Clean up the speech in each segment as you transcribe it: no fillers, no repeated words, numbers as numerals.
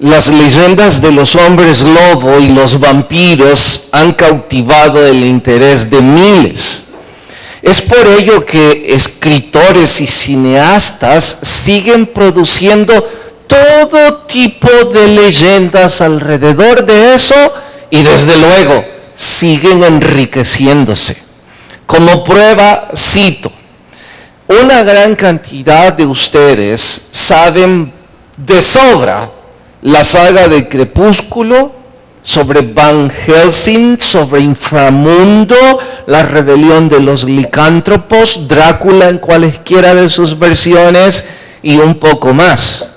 Las leyendas de los hombres lobo y los vampiros han cautivado el interés de miles. Es por ello que escritores y cineastas siguen produciendo todo tipo de leyendas alrededor de eso y desde luego siguen enriqueciéndose. Como prueba, cito, una gran cantidad de ustedes saben de sobra la saga de Crepúsculo, sobre Van Helsing, sobre Inframundo, la rebelión de los licántropos, Drácula en cualesquiera de sus versiones y un poco más.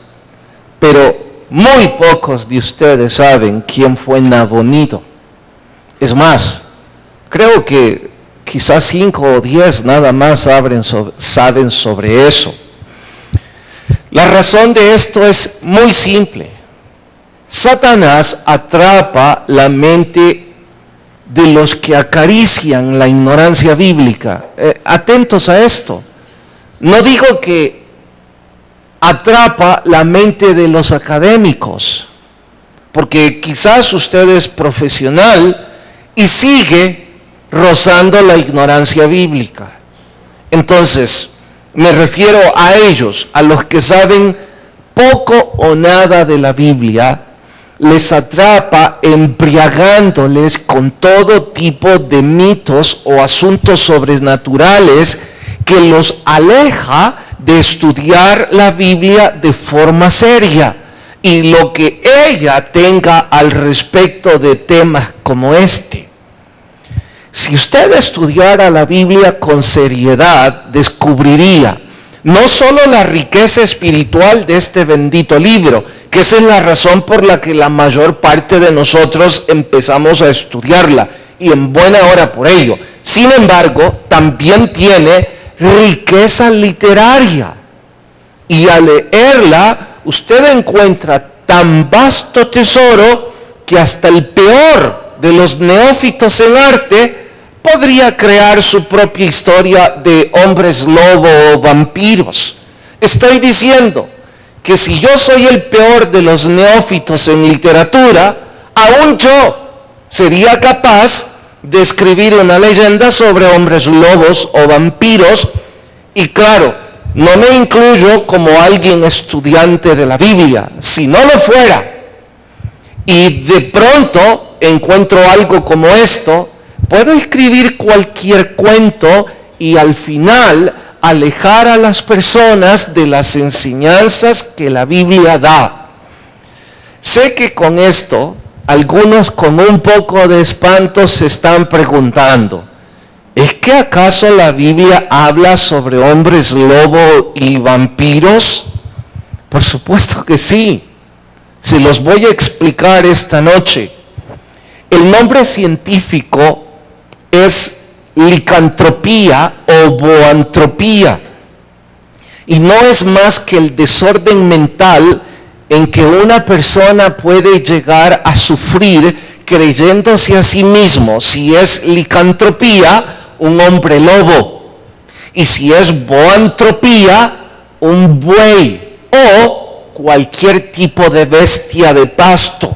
Pero muy pocos de ustedes saben quién fue Nabonido. Es más, creo que quizás 5 o 10 nada más saben sobre eso. La razón de esto es muy simple. Satanás atrapa la mente de los que acarician la ignorancia bíblica. Atentos a esto. No digo que atrapa la mente de los académicos, porque quizás usted es profesional y sigue rozando la ignorancia bíblica. Entonces, me refiero a ellos, a los que saben poco o nada de la Biblia. Les atrapa embriagándoles con todo tipo de mitos o asuntos sobrenaturales que los aleja de estudiar la Biblia de forma seria y lo que ella tenga al respecto de temas como este. Si usted estudiara la Biblia con seriedad, descubriría no solo la riqueza espiritual de este bendito libro, que esa es la razón por la que la mayor parte de nosotros empezamos a estudiarla, y en buena hora por ello. Sin embargo, también tiene riqueza literaria, y al leerla, usted encuentra tan vasto tesoro que hasta el peor de los neófitos en arte podría crear su propia historia de hombres lobo o vampiros. Estoy diciendo que si yo soy el peor de los neófitos en literatura, aún yo sería capaz de escribir una leyenda sobre hombres lobos o vampiros, y claro, no me incluyo como alguien estudiante de la Biblia. Si no lo fuera, y de pronto encuentro algo como esto, puedo escribir cualquier cuento y al final alejar a las personas de las enseñanzas que la Biblia da. Sé que con esto, algunos con un poco de espanto se están preguntando, ¿es que acaso la Biblia habla sobre hombres lobo y vampiros? Por supuesto que sí. Se los voy a explicar esta noche. El nombre científico es licantropía o boantropía, y no es más que el desorden mental en que una persona puede llegar a sufrir creyéndose a sí mismo, si es licantropía, un hombre lobo, y si es boantropía, un buey o cualquier tipo de bestia de pasto.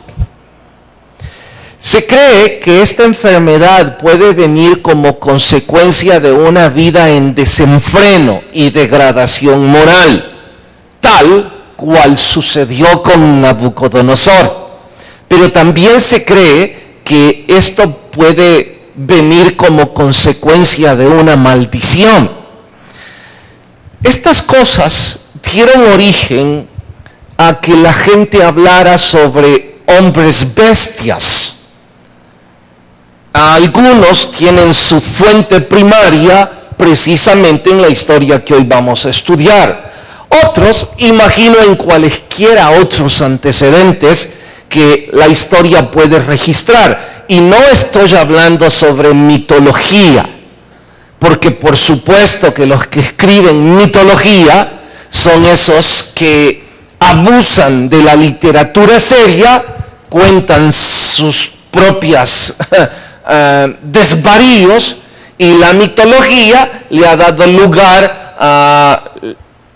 Se cree que esta enfermedad puede venir como consecuencia de una vida en desenfreno y degradación moral, tal cual sucedió con Nabucodonosor. Pero también se cree que esto puede venir como consecuencia de una maldición. Estas cosas dieron origen a que la gente hablara sobre hombres bestias. Algunos tienen su fuente primaria precisamente en la historia que hoy vamos a estudiar. Otros, imagino, en cualesquiera otros antecedentes que la historia puede registrar. Y no estoy hablando sobre mitología, porque por supuesto que los que escriben mitología son esos que abusan de la literatura seria, cuentan sus propias desvaríos, y la mitología le ha dado lugar a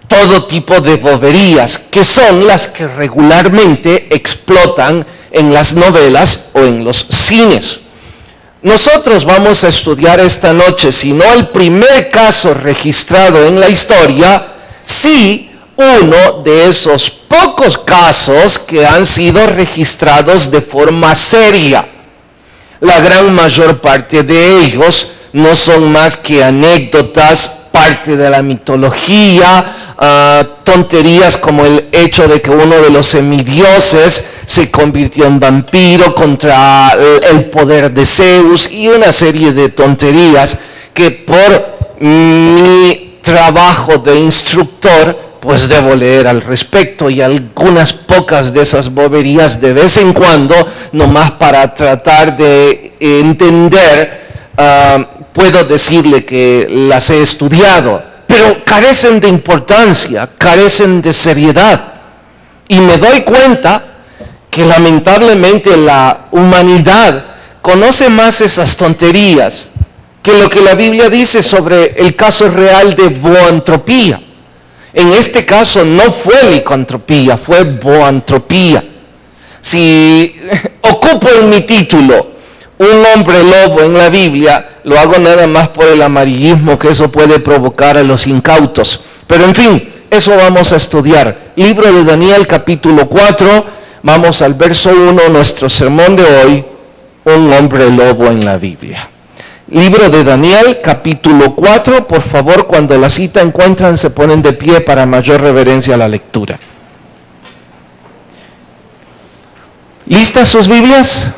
todo tipo de boberías, que son las que regularmente explotan en las novelas o en los cines. Nosotros vamos a estudiar esta noche, si no el primer caso registrado en la historia, sí uno de esos pocos casos que han sido registrados de forma seria. La gran mayor parte de ellos no son más que anécdotas, parte de la mitología, tonterías como el hecho de que uno de los semidioses se convirtió en vampiro contra el poder de Zeus y una serie de tonterías que por mi trabajo de instructor pues debo leer al respecto, y algunas pocas de esas boberías de vez en cuando, nomás para tratar de entender, puedo decirle que las he estudiado, pero carecen de importancia, carecen de seriedad. Y me doy cuenta que lamentablemente la humanidad conoce más esas tonterías que lo que la Biblia dice sobre el caso real de boantropía. En este caso no fue licantropía, fue boantropía. Si ocupo en mi título un hombre lobo en la Biblia, lo hago nada más por el amarillismo que eso puede provocar a los incautos. Pero en fin, eso vamos a estudiar. Libro de Daniel, capítulo 4, vamos al verso 1, nuestro sermón de hoy, un hombre lobo en la Biblia. Libro de Daniel, capítulo 4, por favor, cuando la cita encuentran, se ponen de pie para mayor reverencia a la lectura. ¿Listas sus Biblias?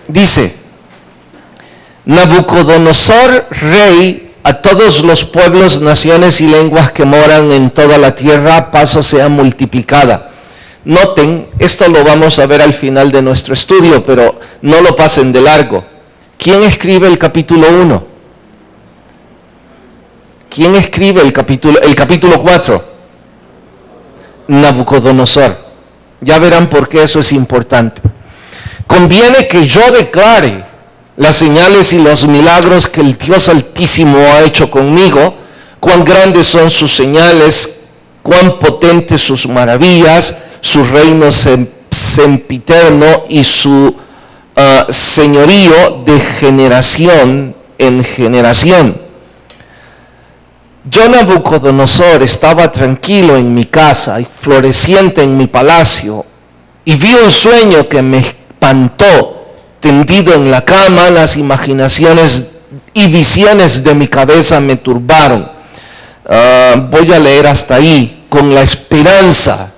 Dice: Nabucodonosor, rey, a todos los pueblos, naciones y lenguas que moran en toda la tierra, paz sea multiplicada. Noten, esto lo vamos a ver al final de nuestro estudio, pero no lo pasen de largo. ¿Quién escribe el capítulo 1? ¿Quién escribe el capítulo 4? Nabucodonosor. Ya verán por qué eso es importante. Conviene que yo declare las señales y los milagros que el Dios Altísimo ha hecho conmigo, cuán grandes son sus señales, cuán potentes sus maravillas, su reino sempiterno y su señorío de generación en generación. Yo, Nabucodonosor, estaba tranquilo en mi casa y floreciente en mi palacio, y vi un sueño que me espantó. Tendido en la cama, las imaginaciones y visiones de mi cabeza me turbaron. Voy a leer hasta ahí, con la esperanza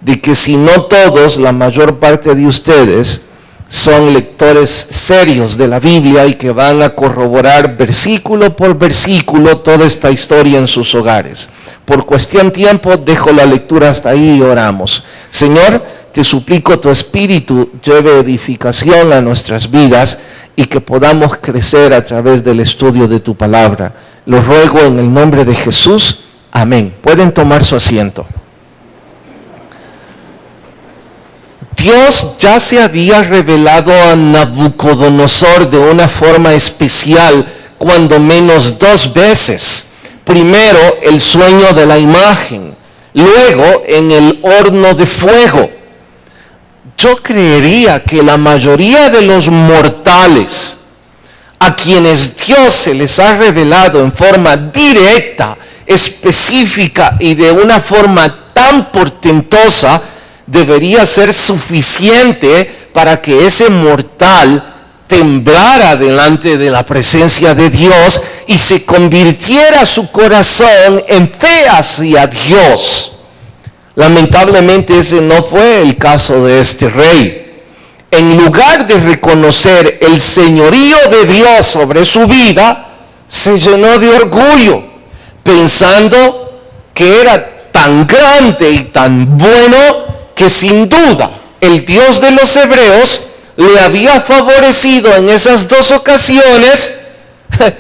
de que si no todos, la mayor parte de ustedes son lectores serios de la Biblia y que van a corroborar versículo por versículo toda esta historia en sus hogares. Por cuestión de tiempo, dejo la lectura hasta ahí y oramos. Señor, te suplico tu Espíritu lleve edificación a nuestras vidas y que podamos crecer a través del estudio de tu palabra. Lo ruego en el nombre de Jesús. Amén. Pueden tomar su asiento. Dios ya se había revelado a Nabucodonosor de una forma especial, cuando menos 2 veces. Primero, el sueño de la imagen, luego en el horno de fuego. Yo creería que la mayoría de los mortales a quienes Dios se les ha revelado en forma directa, específica y de una forma tan portentosa, debería ser suficiente para que ese mortal temblara delante de la presencia de Dios y se convirtiera su corazón en fe hacia Dios. Lamentablemente ese no fue el caso de este rey. En lugar de reconocer el señorío de Dios sobre su vida, se llenó de orgullo, pensando que era tan grande y tan bueno que sin duda el Dios de los hebreos le había favorecido en esas 2 ocasiones,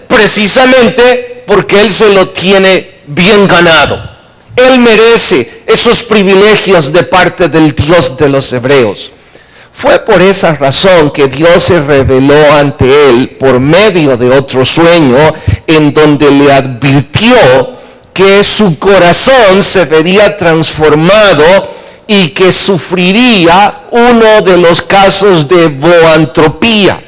precisamente porque él se lo tiene bien ganado. Él merece esos privilegios de parte del Dios de los hebreos. Fue por esa razón que Dios se reveló ante él por medio de otro sueño, en donde le advirtió que su corazón se vería transformado y que sufriría uno de los casos de boantropía,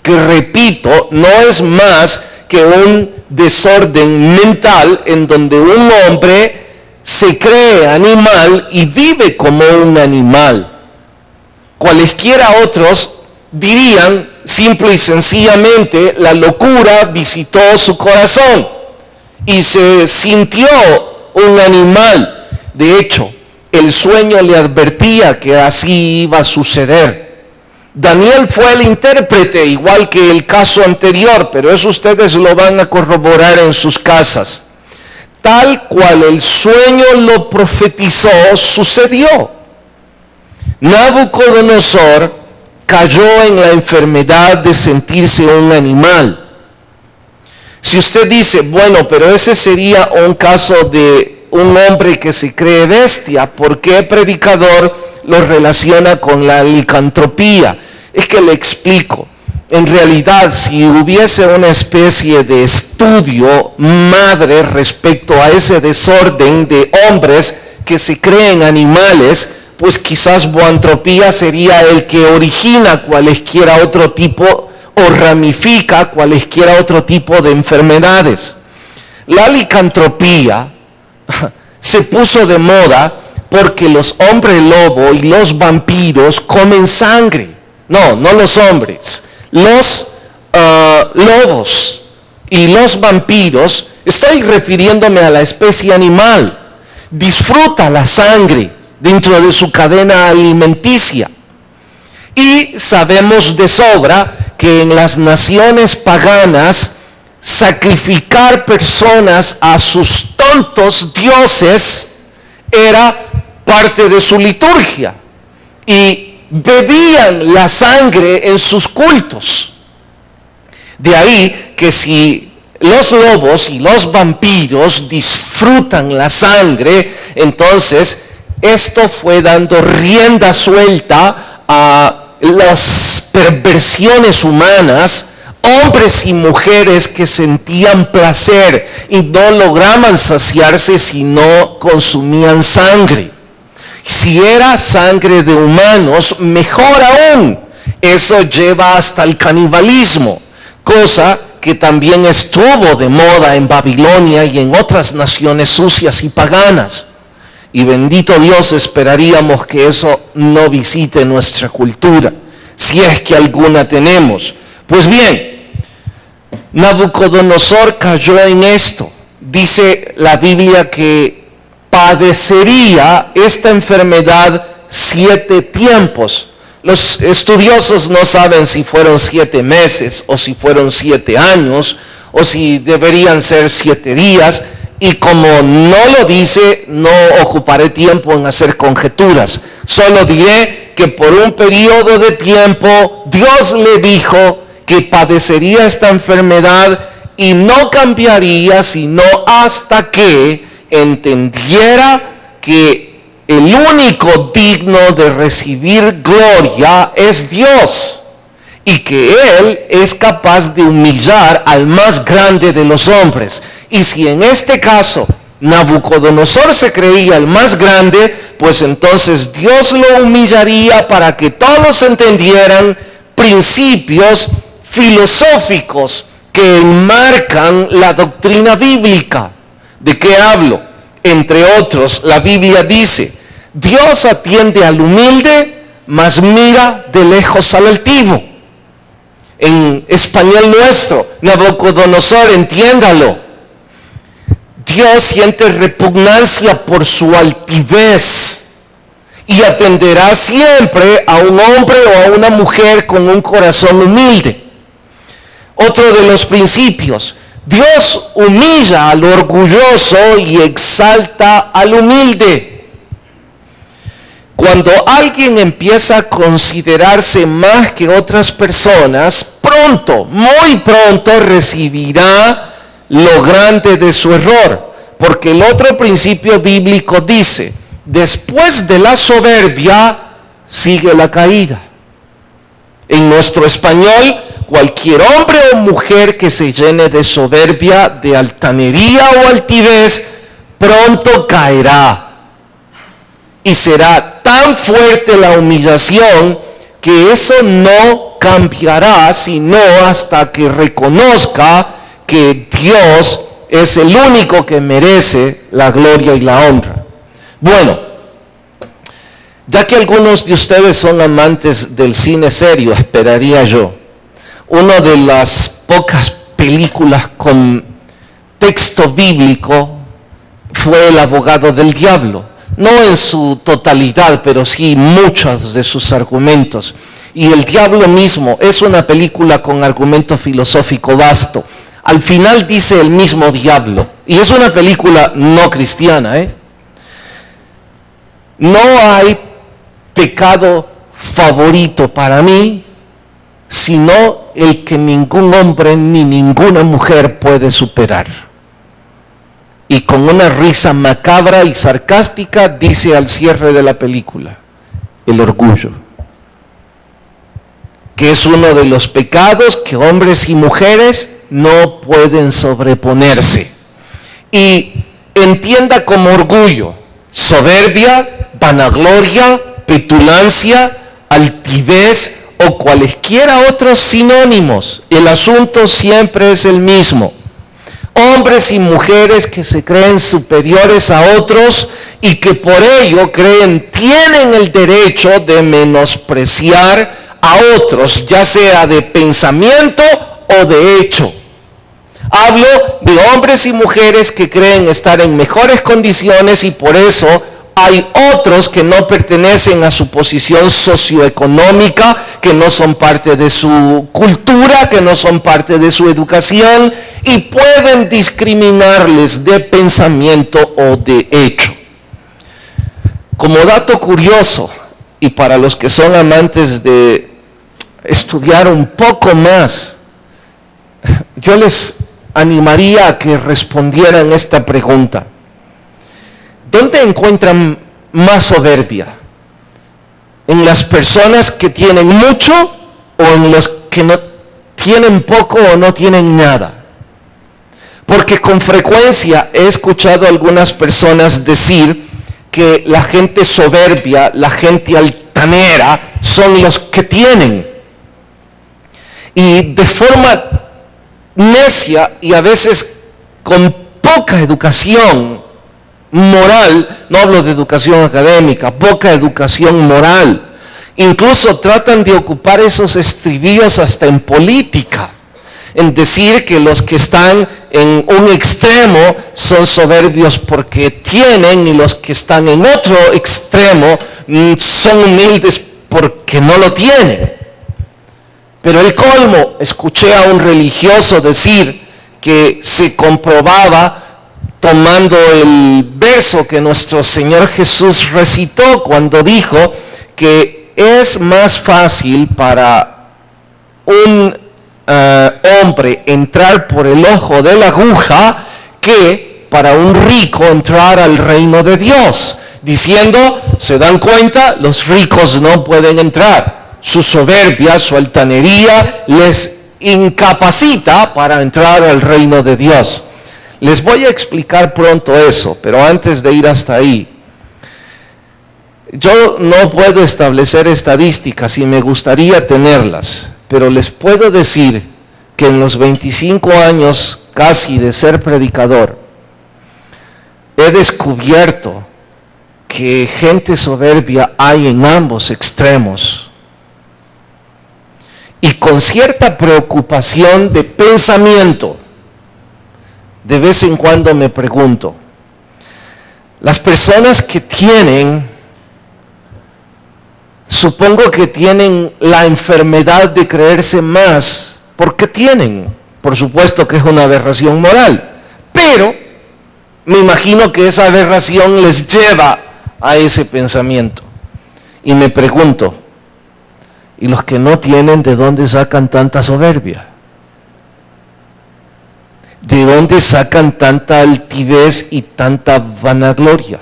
que repito, no es más que un desorden mental en donde un hombre se cree animal y vive como un animal. Cualesquiera otros dirían simple y sencillamente la locura visitó su corazón y se sintió un animal. De hecho, el sueño le advertía que así iba a suceder. Daniel fue el intérprete, igual que el caso anterior, pero eso ustedes lo van a corroborar en sus casas. Tal cual el sueño lo profetizó, sucedió. Nabucodonosor cayó en la enfermedad de sentirse un animal. Si usted dice, bueno, pero ese sería un caso de un hombre que se cree bestia, ¿por qué el predicador lo relaciona con la licantropía? Es que le explico. En realidad, si hubiese una especie de estudio madre respecto a ese desorden de hombres que se creen animales, pues quizás boantropía sería el que origina cualesquiera otro tipo o ramifica cualesquiera otro tipo de enfermedades. La licantropía se puso de moda porque los hombres lobo y los vampiros comen sangre. No los hombres. Los lobos y los vampiros, estoy refiriéndome a la especie animal, disfruta la sangre dentro de su cadena alimenticia. Y sabemos de sobra que en las naciones paganas sacrificar personas a sus tontos dioses era parte de su liturgia y bebían la sangre en sus cultos. De ahí que si los lobos y los vampiros disfrutan la sangre, entonces esto fue dando rienda suelta a las perversiones humanas, hombres y mujeres que sentían placer y no lograban saciarse si no consumían sangre. Si era sangre de humanos, mejor aún. Eso lleva hasta el canibalismo, cosa que también estuvo de moda en Babilonia y en otras naciones sucias y paganas. Y bendito Dios, esperaríamos que eso no visite nuestra cultura, si es que alguna tenemos. Pues bien, Nabucodonosor cayó en esto. Dice la Biblia que padecería esta enfermedad 7 tiempos. Los estudiosos no saben si fueron 7 meses o si fueron 7 años o si deberían ser 7 días. Y como no lo dice, no ocuparé tiempo en hacer conjeturas. Solo diré que por un periodo de tiempo Dios le dijo que padecería esta enfermedad y no cambiaría sino hasta que entendiera que el único digno de recibir gloria es Dios y que Él es capaz de humillar al más grande de los hombres. Y si en este caso Nabucodonosor se creía el más grande, pues entonces Dios lo humillaría para que todos entendieran principios filosóficos que enmarcan la doctrina bíblica. ¿De qué hablo? Entre otros, la Biblia dice, Dios atiende al humilde, mas mira de lejos al altivo. En español nuestro, Nabucodonosor, entiéndalo. Dios siente repugnancia por su altivez y atenderá siempre a un hombre o a una mujer con un corazón humilde. Otro de los principios, Dios humilla al orgulloso y exalta al humilde. Cuando alguien empieza a considerarse más que otras personas, pronto, muy pronto recibirá lo grande de su error. Porque el otro principio bíblico dice, después de la soberbia sigue la caída. En nuestro español, cualquier hombre o mujer que se llene de soberbia, de altanería o altivez, pronto caerá. Y será tan fuerte la humillación que eso no cambiará sino hasta que reconozca que Dios es el único que merece la gloria y la honra. Bueno, ya que algunos de ustedes son amantes del cine serio, esperaría yo, una de las pocas películas con texto bíblico fue El abogado del diablo. No en su totalidad, pero sí muchos de sus argumentos. Y el diablo mismo es una película con argumento filosófico vasto. Al final dice el mismo diablo. Y es una película no cristiana, No hay pecado favorito para mí, sino el que ningún hombre ni ninguna mujer puede superar. Y con una risa macabra y sarcástica dice al cierre de la película, el orgullo, que es uno de los pecados que hombres y mujeres no pueden sobreponerse. Y entienda como orgullo, soberbia, vanagloria, petulancia, altivez o cualesquiera otros sinónimos. El asunto siempre es el mismo. Hombres y mujeres que se creen superiores a otros y que por ello tienen el derecho de menospreciar a otros, ya sea de pensamiento o de hecho. Hablo de hombres y mujeres que creen estar en mejores condiciones y por eso hay otros que no pertenecen a su posición socioeconómica, que no son parte de su cultura, que no son parte de su educación y pueden discriminarles de pensamiento o de hecho. Como dato curioso, y para los que son amantes de estudiar un poco más, yo les animaría a que respondieran esta pregunta. ¿Dónde encuentran más soberbia? ¿En las personas que tienen mucho o en los que no tienen poco o no tienen nada? Porque con frecuencia he escuchado a algunas personas decir que la gente soberbia, la gente altanera, son los que tienen. Y de forma necia y a veces con poca educación moral, no hablo de educación académica, poca educación moral. Incluso tratan de ocupar esos estribillos hasta en política, en decir que los que están en un extremo son soberbios porque tienen y los que están en otro extremo son humildes porque no lo tienen. Pero el colmo, escuché a un religioso decir que se comprobaba tomando el verso que nuestro Señor Jesús recitó cuando dijo que es más fácil para un hombre entrar por el ojo de la aguja que para un rico entrar al reino de Dios, diciendo, se dan cuenta, los ricos no pueden entrar, su soberbia, su altanería les incapacita para entrar al reino de Dios. Les voy a explicar pronto eso, pero antes de ir hasta ahí, yo no puedo establecer estadísticas y me gustaría tenerlas, pero les puedo decir que en los 25 años casi de ser predicador, he descubierto que gente soberbia hay en ambos extremos. Y con cierta preocupación de pensamiento, de vez en cuando me pregunto, las personas que tienen, supongo que tienen la enfermedad de creerse más, porque tienen, por supuesto que es una aberración moral, pero me imagino que esa aberración les lleva a ese pensamiento. Y me pregunto, ¿y los que no tienen, de dónde sacan tanta soberbia? ¿De dónde sacan tanta altivez y tanta vanagloria?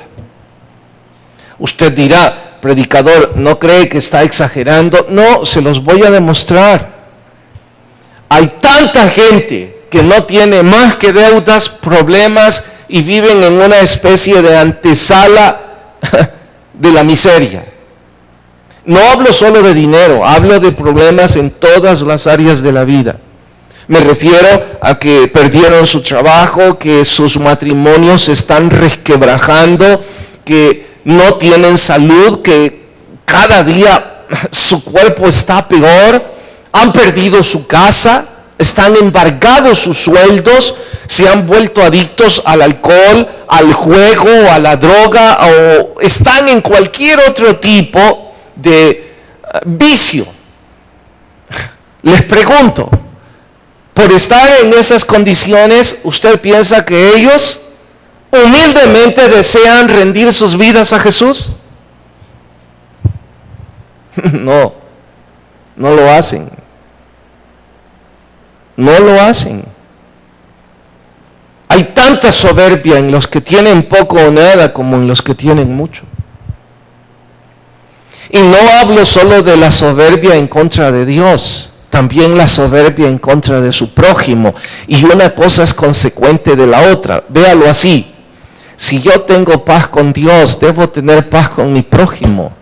Usted dirá, predicador, ¿no cree que está exagerando? No, se los voy a demostrar. Hay tanta gente que no tiene más que deudas, problemas y viven en una especie de antesala de la miseria. No hablo solo de dinero, hablo de problemas en todas las áreas de la vida. Me refiero a que perdieron su trabajo, que sus matrimonios se están resquebrajando, que no tienen salud, que cada día su cuerpo está peor, han perdido su casa, están embargados sus sueldos, se han vuelto adictos al alcohol, al juego, a la droga, o están en cualquier otro tipo de vicio. Les pregunto, por estar en esas condiciones, ¿usted piensa que ellos humildemente desean rendir sus vidas a Jesús? No, no lo hacen. No lo hacen. Hay tanta soberbia en los que tienen poco o nada como en los que tienen mucho. Y no hablo solo de la soberbia en contra de Dios, también la soberbia en contra de su prójimo. Y una cosa es consecuente de la otra. Véalo así. Si yo tengo paz con Dios, debo tener paz con mi prójimo.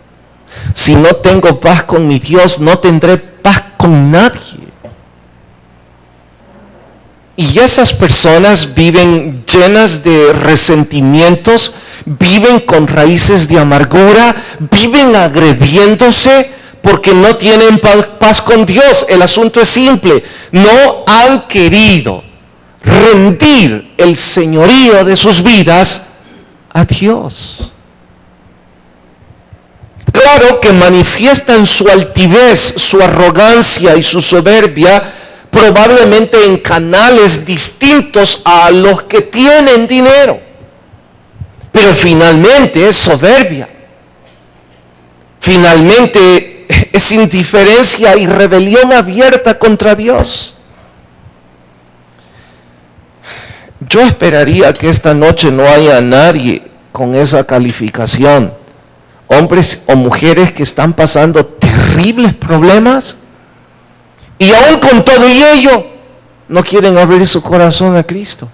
Si no tengo paz con mi Dios, no tendré paz con nadie. Y esas personas viven llenas de resentimientos, viven con raíces de amargura, viven agrediéndose porque no tienen paz con Dios. El asunto es simple, no han querido rendir el señorío de sus vidas a Dios. Claro que manifiestan su altivez, su arrogancia y su soberbia, probablemente en canales distintos a los que tienen dinero. Pero finalmente es soberbia. Finalmente es indiferencia y rebelión abierta contra Dios. Yo esperaría que esta noche no haya nadie con esa calificación. Hombres o mujeres que están pasando terribles problemas y aún con todo ello no quieren abrir su corazón a Cristo.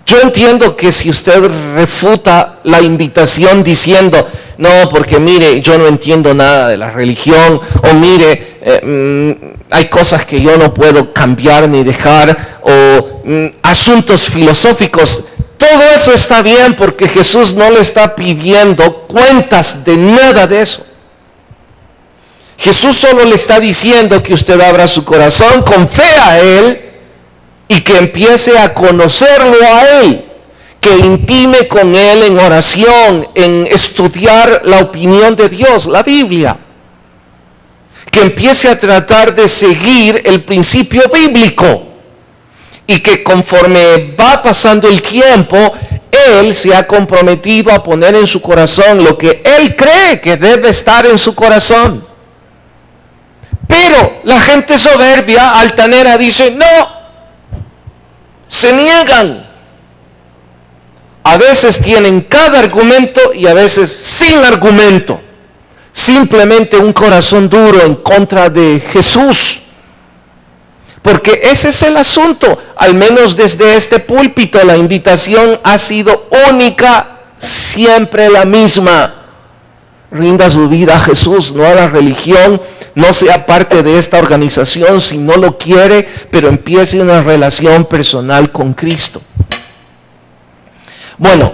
Yo entiendo que si usted refuta la invitación diciendo, no, porque mire, yo no entiendo nada de la religión, o mire, hay cosas que yo no puedo cambiar ni dejar, o asuntos filosóficos, todo eso está bien porque Jesús no le está pidiendo cuentas de nada de eso. Jesús solo le está diciendo que usted abra su corazón con fe a Él y que empiece a conocerlo a Él, que intime con Él en oración, en estudiar la opinión de Dios, la Biblia, que empiece a tratar de seguir el principio bíblico y que conforme va pasando el tiempo, Él se ha comprometido a poner en su corazón lo que Él cree que debe estar en su corazón. Pero la gente soberbia, altanera, dice, no, se niegan. A veces tienen cada argumento y a veces sin argumento. Simplemente un corazón duro en contra de Jesús. Porque ese es el asunto. Al menos desde este púlpito la invitación ha sido única, siempre la misma. Rinda su vida a Jesús, no a la religión. No sea parte de esta organización si no lo quiere, pero empiece una relación personal con Cristo. Bueno,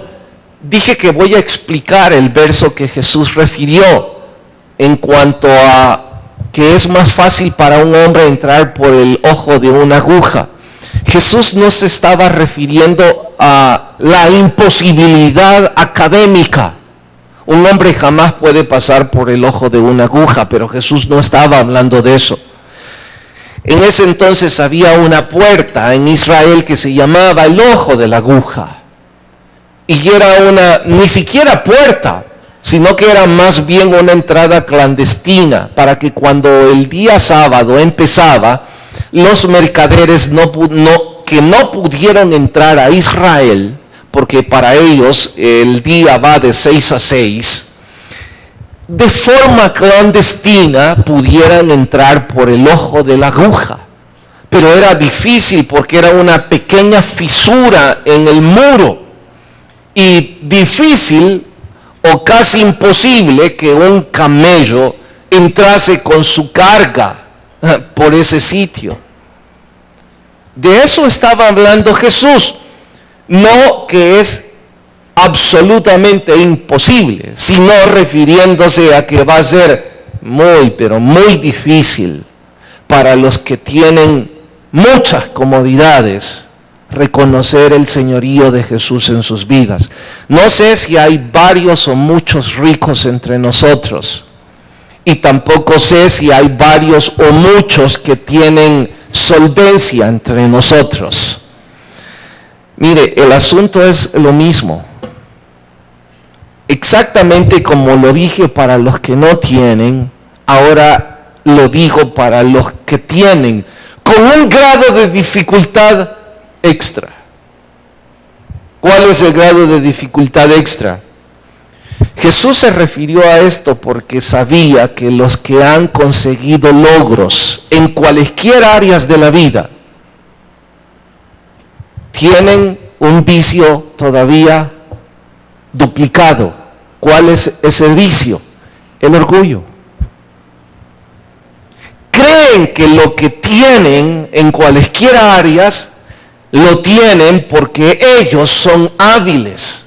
dije que voy a explicar el verso que Jesús refirió en cuanto a que es más fácil para un hombre entrar por el ojo de una aguja. Jesús no se estaba refiriendo a la imposibilidad académica. Un hombre jamás puede pasar por el ojo de una aguja, pero Jesús no estaba hablando de eso. En ese entonces había una puerta en Israel que se llamaba el ojo de la aguja. Y era ni siquiera puerta, sino que era más bien una entrada clandestina, para que cuando el día sábado empezaba, los mercaderes que no pudieron entrar a Israel, porque para ellos el día va de 6 a 6, de forma clandestina pudieran entrar por el ojo de la aguja. Pero era difícil porque era una pequeña fisura en el muro. y difícil o casi imposible que un camello entrase con su carga por ese sitio. De eso estaba hablando Jesús, no que es absolutamente imposible, sino refiriéndose a que va a ser muy, pero muy difícil para los que tienen muchas comodidades reconocer el señorío de Jesús en sus vidas. No sé si hay varios o muchos ricos entre nosotros, y tampoco sé si hay varios o muchos que tienen solvencia entre nosotros. Mire, el asunto es lo mismo. Exactamente como lo dije para los que no tienen, ahora lo digo para los que tienen, con un grado de dificultad extra. ¿Cuál es el grado de dificultad extra? Jesús se refirió a esto porque sabía que los que han conseguido logros en cualesquiera áreas de la vida tienen un vicio todavía duplicado. ¿Cuál es ese vicio? El orgullo. Creen que lo que tienen en cualesquiera áreas lo tienen porque ellos son hábiles.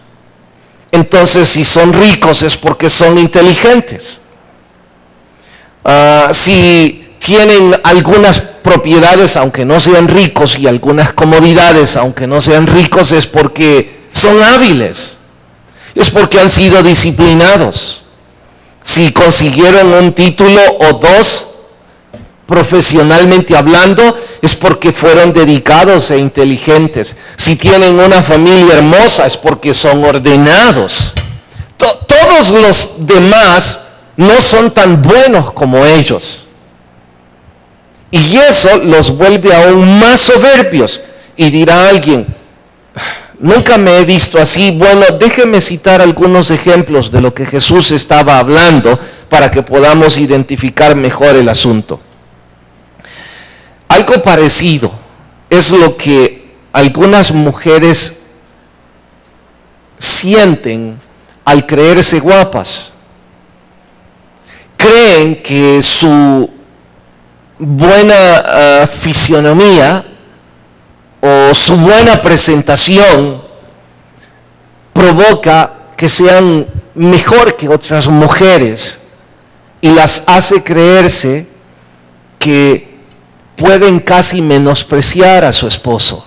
Entonces, si son ricos es porque son inteligentes. Si tienen algunas propiedades, aunque no sean ricos, y algunas comodidades, aunque no sean ricos, es porque son hábiles. Es porque han sido disciplinados. Si consiguieron un título o dos, profesionalmente hablando, es porque fueron dedicados e inteligentes. Si tienen una familia hermosa, es porque son ordenados. Todos los demás no son tan buenos como ellos. Y eso los vuelve aún más soberbios. Y dirá alguien, nunca me he visto así. Bueno, déjeme citar algunos ejemplos de lo que Jesús estaba hablando para que podamos identificar mejor el asunto. Algo parecido es lo que algunas mujeres sienten al creerse guapas. Creen que su buena fisionomía o su buena presentación provoca que sean mejor que otras mujeres y las hace creerse que pueden casi menospreciar a su esposo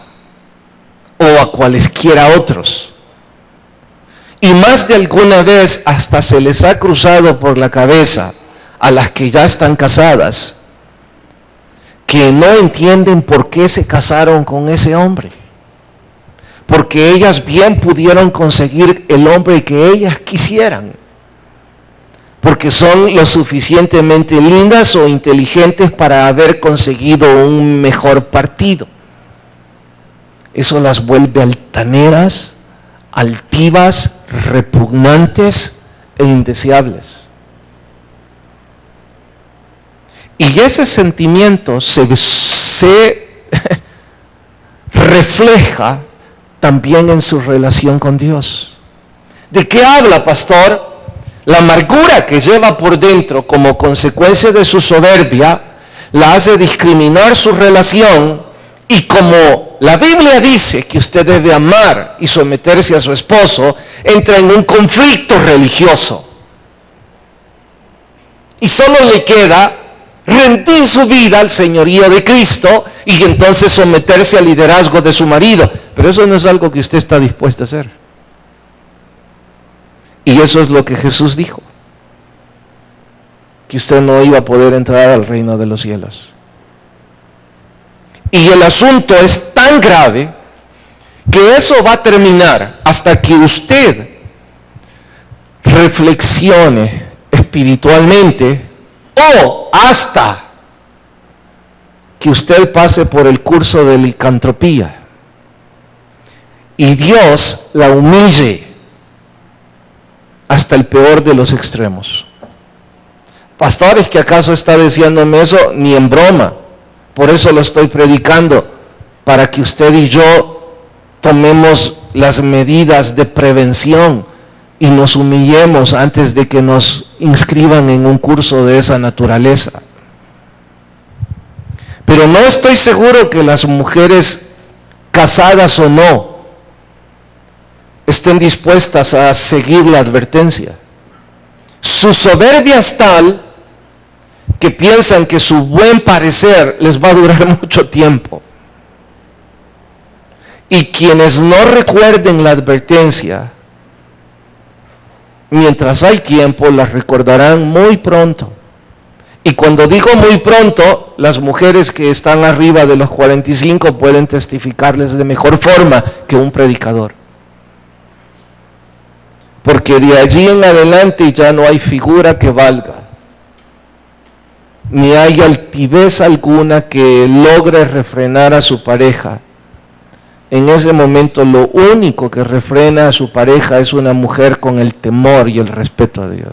o a cualesquiera otros. Y más de alguna vez hasta se les ha cruzado por la cabeza a las que ya están casadas, que no entienden por qué se casaron con ese hombre. Porque ellas bien pudieron conseguir el hombre que ellas quisieran. Porque son lo suficientemente lindas o inteligentes para haber conseguido un mejor partido. Eso las vuelve altaneras, altivas, repugnantes e indeseables. Y ese sentimiento se refleja también en su relación con Dios. ¿De qué habla, pastor? La amargura que lleva por dentro como consecuencia de su soberbia la hace discriminar su relación, y como la Biblia dice que usted debe amar y someterse a su esposo, entra en un conflicto religioso. Y solo le queda rendir su vida al señorío de Cristo y entonces someterse al liderazgo de su marido. Pero eso no es algo que usted está dispuesto a hacer. Y eso es lo que Jesús dijo, que usted no iba a poder entrar al reino de los cielos. Y el asunto es tan grave que eso va a terminar hasta que usted reflexione espiritualmente, o hasta que usted pase por el curso de licantropía y Dios la humille hasta el peor de los extremos. Pastores, ¿que acaso está diciéndome eso? Ni en broma. Por eso lo estoy predicando, para que usted y yo tomemos las medidas de prevención y nos humillemos antes de que nos inscriban en un curso de esa naturaleza. Pero no estoy seguro que las mujeres, casadas o no, estén dispuestas a seguir la advertencia. Su soberbia es tal que piensan que su buen parecer les va a durar mucho tiempo. Y quienes no recuerden la advertencia, mientras hay tiempo, la recordarán muy pronto. Y cuando digo muy pronto, las mujeres que están arriba de los 45 pueden testificarles de mejor forma que un predicador. Porque de allí en adelante ya no hay figura que valga, ni hay altivez alguna que logre refrenar a su pareja. En ese momento lo único que refrena a su pareja es una mujer con el temor y el respeto a Dios.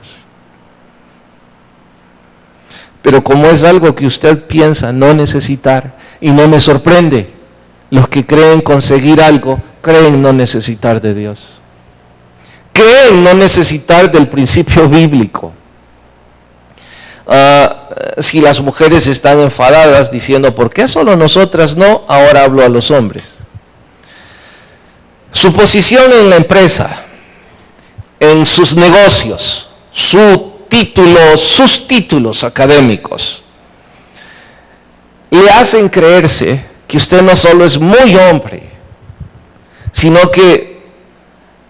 Pero como es algo que usted piensa no necesitar, y no me sorprende, los que creen conseguir algo, creen no necesitar de Dios. Creen no necesitar del principio bíblico. Si las mujeres están enfadadas diciendo, ¿por qué solo nosotras no? Ahora hablo a los hombres. Su posición en la empresa, en sus negocios, sus títulos académicos, le hacen creerse que usted no solo es muy hombre, sino que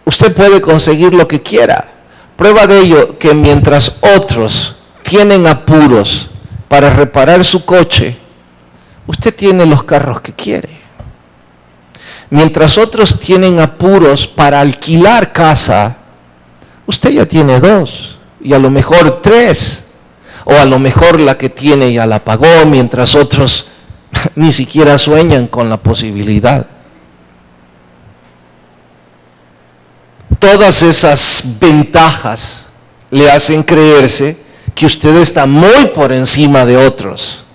usted puede conseguir lo que quiera. Prueba de ello que mientras otros tienen apuros para reparar su coche, usted tiene los carros que quiere. Mientras otros tienen apuros para alquilar casa, usted ya tiene 2, y a lo mejor 3, o a lo mejor la que tiene ya la pagó, mientras otros ni siquiera sueñan con la posibilidad. Todas esas ventajas le hacen creerse que usted está muy por encima de otros.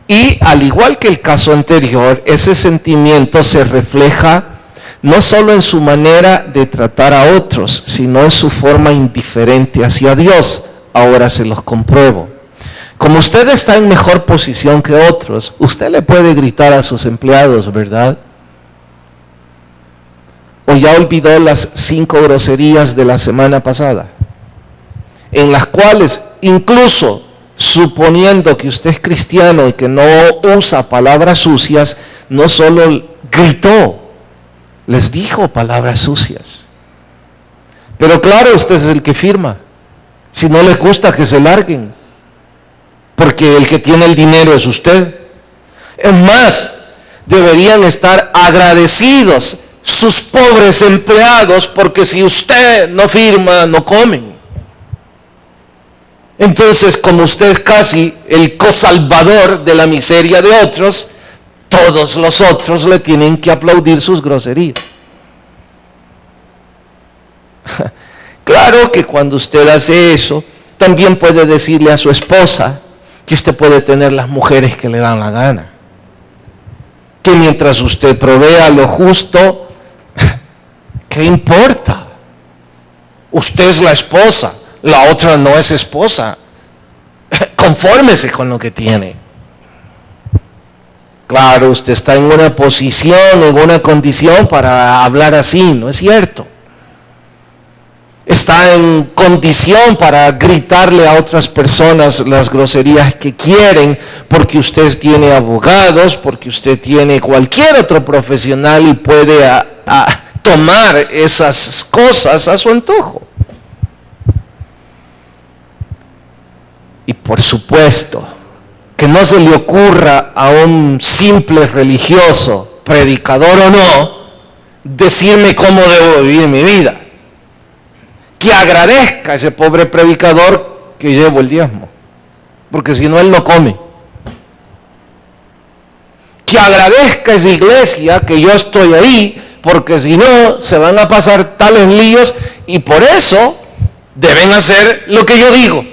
Y al igual que el caso anterior, ese sentimiento se refleja no solo en su manera de tratar a otros, sino en su forma indiferente hacia Dios. Ahora se los compruebo. Como usted está en mejor posición que otros, usted le puede gritar a sus empleados, ¿verdad? ¿O ya olvidó las 5 groserías de la semana pasada? En las cuales, incluso suponiendo que usted es cristiano y que no usa palabras sucias, no solo gritó, les dijo palabras sucias. Pero claro, usted es el que firma. Si no les gusta, que se larguen, porque el que tiene el dinero es usted. Es más, deberían estar agradecidos sus pobres empleados, porque si usted no firma, no comen. Entonces, como usted es casi el cosalvador de la miseria de otros, todos los otros le tienen que aplaudir sus groserías. Claro que cuando usted hace eso, también puede decirle a su esposa que usted puede tener las mujeres que le dan la gana. Que mientras usted provea lo justo, ¿qué importa? Usted es la esposa. La otra no es esposa. Confórmese con lo que tiene. Claro, usted está en una posición, en una condición para hablar así, ¿no es cierto? Está en condición para gritarle a otras personas las groserías que quieren, porque usted tiene abogados, porque usted tiene cualquier otro profesional y puede tomar esas cosas a su antojo. Y por supuesto, que no se le ocurra a un simple religioso, predicador o no, decirme cómo debo vivir mi vida. Que agradezca a ese pobre predicador que llevo el diezmo, porque si no él no come. Que agradezca a esa iglesia que yo estoy ahí, porque si no se van a pasar tales líos y por eso deben hacer lo que yo digo.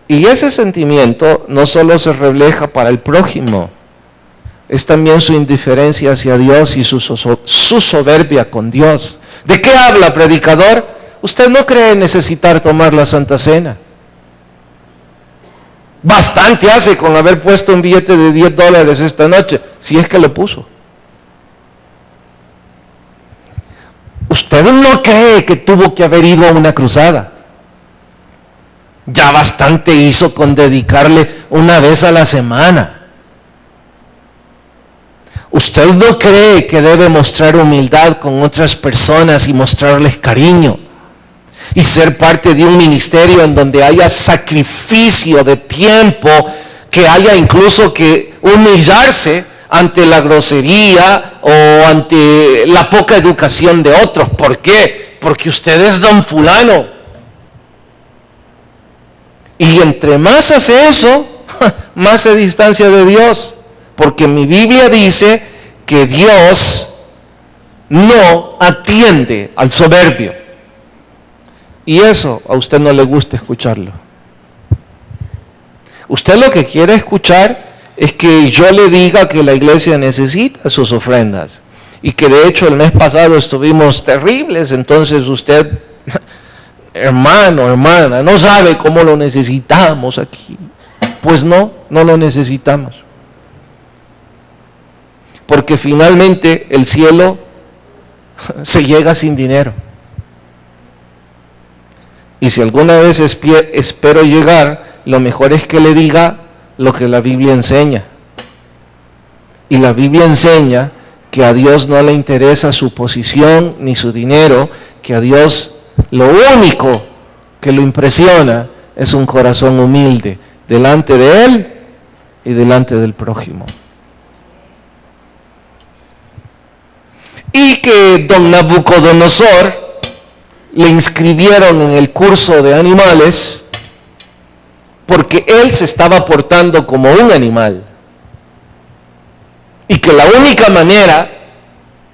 Y ese sentimiento no solo se refleja para el prójimo, es también su indiferencia hacia Dios y su soberbia con Dios. ¿De qué habla, predicador? Usted no cree necesitar tomar la Santa Cena. Bastante hace con haber puesto un billete de $10 esta noche, si es que lo puso. Usted no cree que tuvo que haber ido a una cruzada. Ya bastante hizo con dedicarle una vez a la semana. Usted no cree que debe mostrar humildad con otras personas y mostrarles cariño y ser parte de un ministerio en donde haya sacrificio de tiempo, que haya incluso que humillarse ante la grosería o ante la poca educación de otros. ¿Por qué? Porque usted es don fulano. Y entre más hace eso, más se distancia de Dios. Porque mi Biblia dice que Dios no atiende al soberbio. Y eso a usted no le gusta escucharlo. Usted lo que quiere escuchar es que yo le diga que la iglesia necesita sus ofrendas. Y que de hecho el mes pasado estuvimos terribles, entonces usted, hermano, hermana, no sabe cómo lo necesitamos aquí. Pues no lo necesitamos. Porque finalmente el cielo se llega sin dinero. Y si alguna vez espero llegar, lo mejor es que le diga lo que la Biblia enseña. Y la Biblia enseña que a Dios no le interesa su posición ni su dinero, que a Dios lo único que lo impresiona es un corazón humilde delante de Él y delante del prójimo. Y que don Nabucodonosor le inscribieron en el curso de animales porque él se estaba portando como un animal. Y que la única manera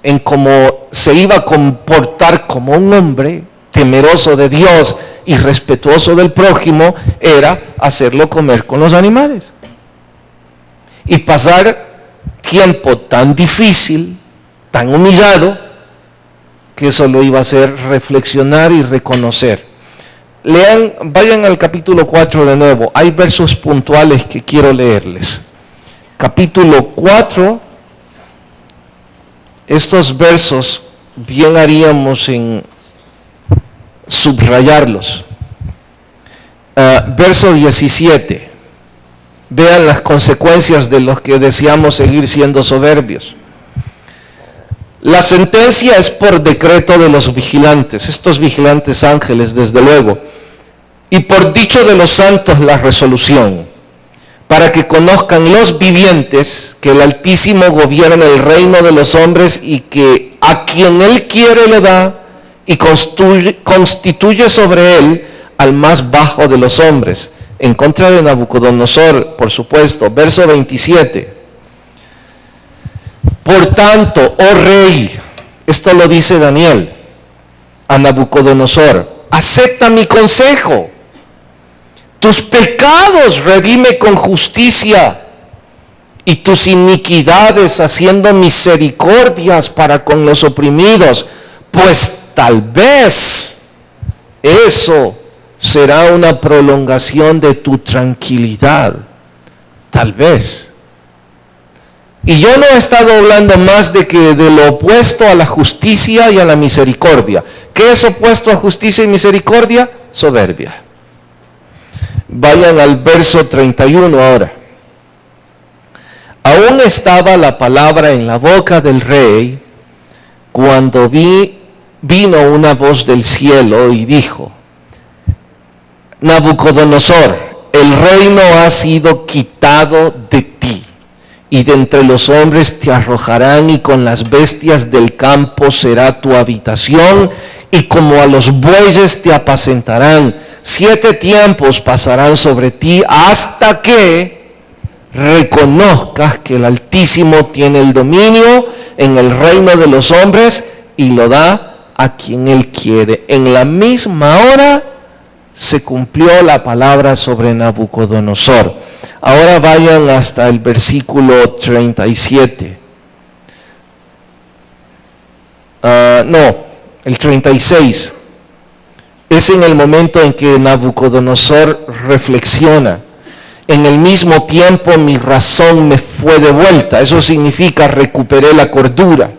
en cómo se iba a comportar como un hombre temeroso de Dios y respetuoso del prójimo era hacerlo comer con los animales. Y pasar tiempo tan difícil, tan humillado, que eso lo iba a hacer reflexionar y reconocer. Vayan al capítulo 4 de nuevo. Hay versos puntuales que quiero leerles. Capítulo 4. Estos versos bien haríamos en subrayarlos. Verso 17. Vean las consecuencias de los que deseamos seguir siendo soberbios. La sentencia es por decreto de los vigilantes, estos vigilantes ángeles desde luego, y por dicho de los santos la resolución, para que conozcan los vivientes que el Altísimo gobierna el reino de los hombres y que a quien Él quiere le da y constituye sobre Él al más bajo de los hombres. En contra de Nabucodonosor, por supuesto, verso 27. Por tanto, oh rey, esto lo dice Daniel a Nabucodonosor, acepta mi consejo, tus pecados redime con justicia y tus iniquidades haciendo misericordias para con los oprimidos, pues tal vez eso será una prolongación de tu tranquilidad, tal vez. Y yo no he estado hablando más de lo opuesto a la justicia y a la misericordia. ¿Qué es opuesto a justicia y misericordia? Soberbia. Vayan al verso 31 ahora. Aún estaba la palabra en la boca del rey cuando vino una voz del cielo y dijo: Nabucodonosor, el reino ha sido quitado de ti, y de entre los hombres te arrojarán, y con las bestias del campo será tu habitación, y como a los bueyes te apacentarán. 7 tiempos pasarán sobre ti hasta que reconozcas que el Altísimo tiene el dominio en el reino de los hombres y lo da a quien Él quiere. En la misma hora se cumplió la palabra sobre Nabucodonosor. Ahora vayan hasta el versículo 37. El 36. Es en el momento en que Nabucodonosor reflexiona. En el mismo tiempo mi razón me fue devuelta. Eso significa recuperé la cordura.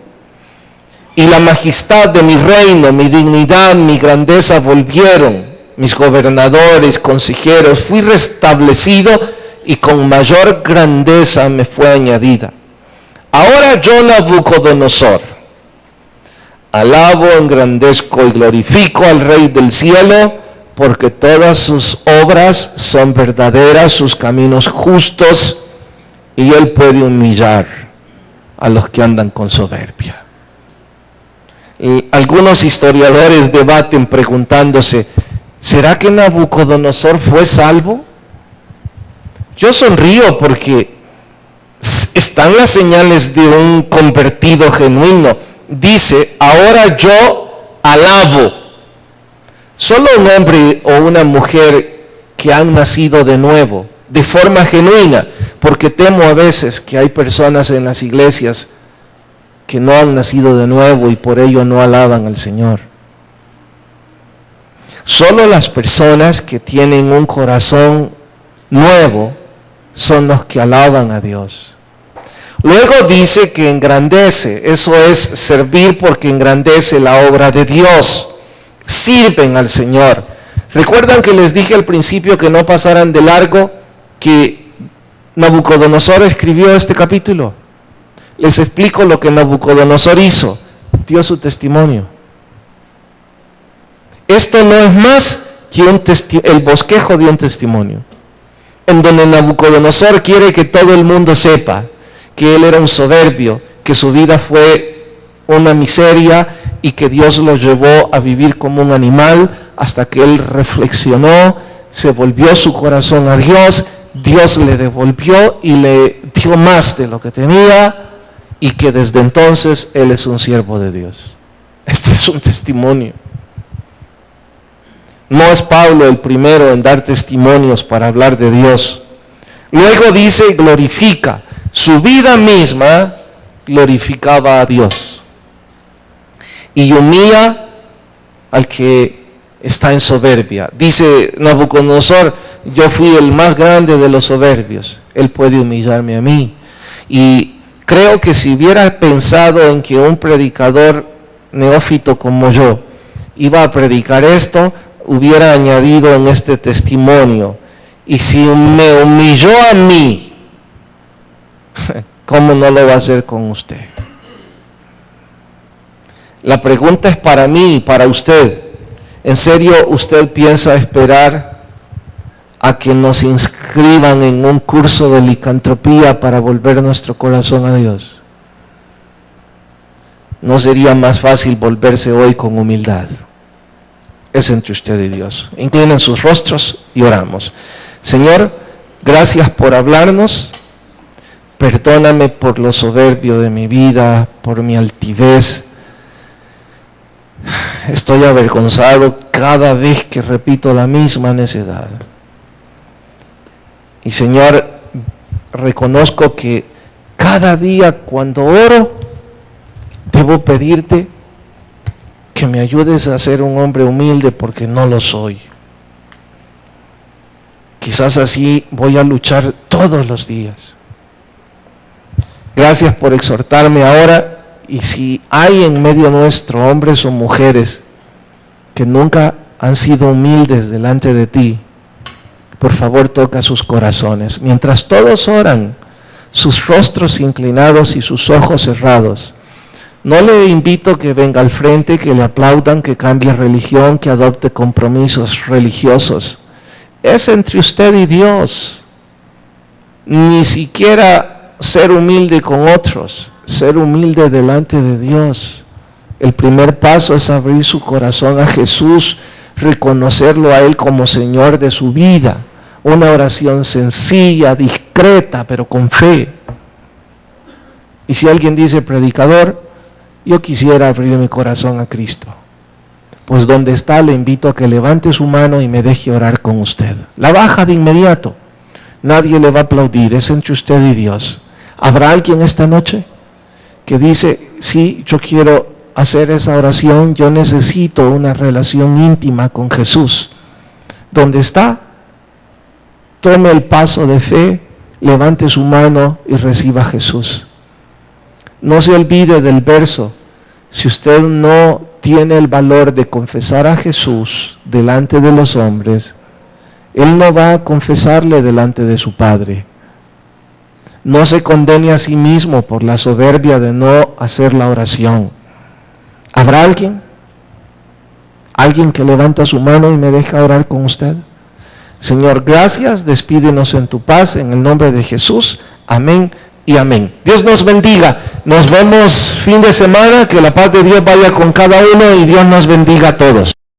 Y la majestad de mi reino, mi dignidad, mi grandeza volvieron. Mis gobernadores, consejeros, fui restablecido y con mayor grandeza me fue añadida. Ahora yo, Nabucodonosor, alabo, engrandezco y glorifico al Rey del cielo, porque todas sus obras son verdaderas, sus caminos justos, y él puede humillar a los que andan con soberbia. Algunos historiadores debaten preguntándose, ¿será que Nabucodonosor fue salvo? Yo sonrío porque están las señales de un convertido genuino. Dice, ahora yo alabo. Solo un hombre o una mujer que han nacido de nuevo, de forma genuina, porque temo a veces que hay personas en las iglesias que no han nacido de nuevo y por ello no alaban al Señor. Solo las personas que tienen un corazón nuevo son los que alaban a Dios. Luego dice que engrandece, eso es servir porque engrandece la obra de Dios. Sirven al Señor. ¿Recuerdan que les dije al principio que no pasaran de largo que Nabucodonosor escribió este capítulo? Les explico lo que Nabucodonosor hizo. Dio su testimonio. Esto no es más que el bosquejo de un testimonio, en donde Nabucodonosor quiere que todo el mundo sepa que él era un soberbio, que su vida fue una miseria y que Dios lo llevó a vivir como un animal hasta que él reflexionó, se volvió su corazón a Dios, Dios le devolvió y le dio más de lo que tenía y que desde entonces él es un siervo de Dios. Este es un testimonio. No es Pablo el primero en dar testimonios para hablar de Dios. Luego dice, glorifica. Su vida misma glorificaba a Dios. Y humilla al que está en soberbia. Dice Nabucodonosor, yo fui el más grande de los soberbios. Él puede humillarme a mí. Y creo que si hubiera pensado en que un predicador neófito como yo iba a predicar esto, hubiera añadido en este testimonio, y si me humilló a mí, ¿cómo no lo va a hacer con usted? La pregunta es para mí y para usted. ¿En serio usted piensa esperar a que nos inscriban en un curso de licantropía para volver nuestro corazón a Dios? ¿No sería más fácil volverse hoy con humildad? Es entre usted y Dios. Inclinen sus rostros y oramos. Señor, gracias por hablarnos. Perdóname por lo soberbio de mi vida, por mi altivez. Estoy avergonzado cada vez que repito la misma necedad. Y Señor, reconozco que cada día cuando oro, debo pedirte que me ayudes a ser un hombre humilde porque no lo soy. Quizás así voy a luchar todos los días. Gracias por exhortarme ahora, y si hay en medio nuestro hombres o mujeres que nunca han sido humildes delante de ti, por favor toca sus corazones. Mientras todos oran, sus rostros inclinados y sus ojos cerrados, no le invito que venga al frente, que le aplaudan, que cambie religión, que adopte compromisos religiosos. Es entre usted y Dios. Ni siquiera ser humilde con otros, ser humilde delante de Dios. El primer paso es abrir su corazón a Jesús, reconocerlo a Él como Señor de su vida. Una oración sencilla, discreta, pero con fe. Y si alguien dice, predicador, yo quisiera abrir mi corazón a Cristo, pues donde está le invito a que levante su mano y me deje orar con usted. La baja de inmediato. nadie le va a aplaudir, es entre usted y Dios. ¿Habrá alguien esta noche que dice, sí, yo quiero hacer esa oración, yo necesito una relación íntima con Jesús? ¿Dónde está? Tome el paso de fe, levante su mano y reciba a Jesús. No se olvide del verso. Si usted no tiene el valor de confesar a Jesús delante de los hombres, Él no va a confesarle delante de su Padre. No se condene a sí mismo por la soberbia de no hacer la oración. ¿Habrá alguien? ¿Alguien que levanta su mano y me deja orar con usted? Señor, gracias, despídenos en tu paz, en el nombre de Jesús. Amén y amén. Dios nos bendiga. Nos vemos fin de semana, que la paz de Dios vaya con cada uno y Dios nos bendiga a todos.